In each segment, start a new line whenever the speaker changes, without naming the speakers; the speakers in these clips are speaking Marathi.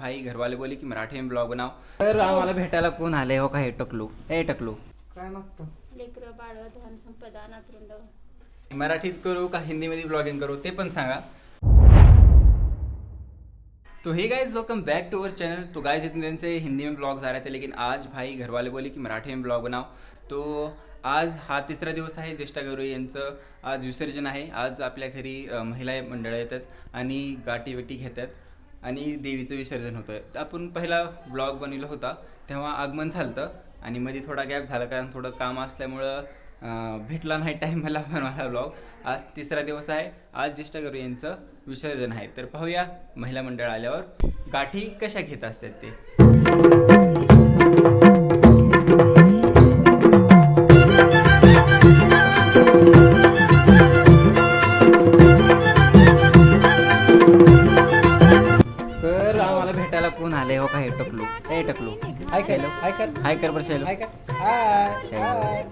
भाई घरवाले बोले की मराठी में ब्लॉग बनाओ, तर आम्हाला भेटायला कोण आले हो का, हे टकलू, हे टकलू
काय मागतो?
लेकर बाळ धन संपदा नातरुंड.
मराठीत करू का हिंदी मध्ये ब्लॉगिंग करू ते पण सांगा. तो हे guys welcome back to our channel. तो गाइज इतने दिन से हिंदी में ब्लॉग्स आ रहे थे, लेकिन आज भाई घरवाले बोले की मराठी में ब्लॉग बनाओ. तो आज हा तिसरा दिवस आहे ज्येष्ठा गौरी यांचं आज विसर्जन आहे. आज आपल्या घरी महिला मंडळ येतात आणि गाठी वेटी घेतात आणि देवीचं विसर्जन होतं. तर आपण पहिला ब्लॉग बनवला होता तेव्हा आगमन झालं आणि मध्ये थोडा गॅप झाला, कारण थोडं काम असल्यामुळं भेटला नाही टाईम मला बनवायला ब्लॉग. आज तिसरा दिवस आहे, आज ज्येष्ठा गौरी यांचं विसर्जन आहे. तर पाहूया महिला मंडळ आल्यावर गाठी कशा घेत असतात ते. तर आम्हाला भेटायला कोण आले हो का, हे टकलू, हे टकलू
हाय कर, हाय कर,
हाय कर बरं शैलू.
हाय कर, हाय हाय.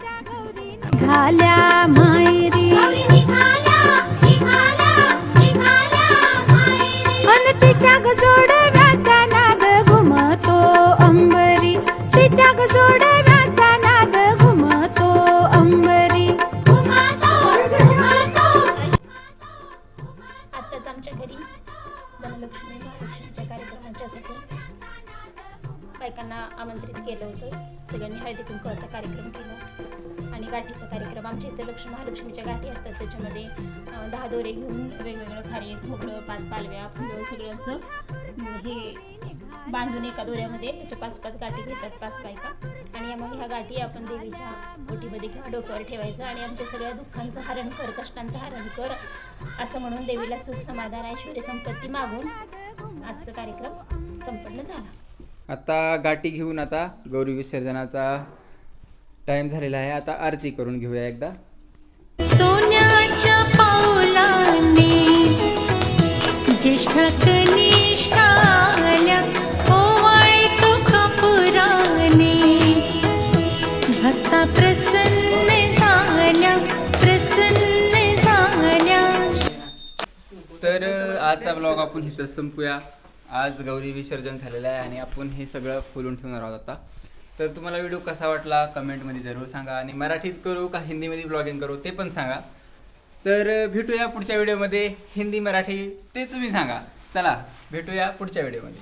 झाल्या मायरी अन तिच्या जोडव्याचा नाद घुमतो अंबरी, तिच्या जोडव्याचा नाद घुमतो अंबरी. आताच आमच्या घरी धनलक्ष्मी महालक्ष्मीच्या कार्यक्रमाच्यासाठी बायकांना आमंत्रित केलं होतं. सगळ्यांनी हळदी कुंकवाचा कार्यक्रम केला आणि गाठीचा कार्यक्रम. आमच्या इथं महालक्ष्मीच्या गाठी असतात, त्याच्यामध्ये 10 दोरे घेऊन वेगवेगळं खारी, खोबरं, 5 पालव्या, फुलं सगळ्यांचं हे बांधून एका दोऱ्यामध्ये त्याच्या 5-5 गाठी घेतात 5 बायका. आणि मग ह्या गाठी आपण देवीच्या ओटीमध्ये किंवा डोक्यावर ठेवायचं आणि आमच्या सगळ्या दुःखांचं हरण कर, कष्टांचं हरण कर असं म्हणून देवीला सुख समाधान ऐश्वर्य संपत्ती मागून आजचा कार्यक्रम संपन्न झाला.
आता गाठी घेऊन आता गौरी विसर्जनाचा टाइम झालेला आहे. आता आरती करून घेऊया एकदा.
सोन्याच्या पावलाने ज्येष्ठ कनिष्ठा आल्या, ओवाळी तो कपुराने भक्ता प्रसन्न झाल्या, प्रसन्न झाल्या.
तर आजचा ब्लॉग आपण इथं संपूया. आज गौरी विसर्जन झालेलं आहे आणि आपण हे सगळं खोलून ठेवणार आहोत आता. तर तुम्हाला व्हिडिओ कसा वाटला कमेंटमध्ये जरूर सांगा आणि मराठीत करू का हिंदीमध्ये ब्लॉगिंग करू ते पण सांगा. तर भेटूया पुढच्या व्हिडिओमध्ये. हिंदी मराठी ते तुम्ही सांगा. चला भेटूया पुढच्या व्हिडिओमध्ये.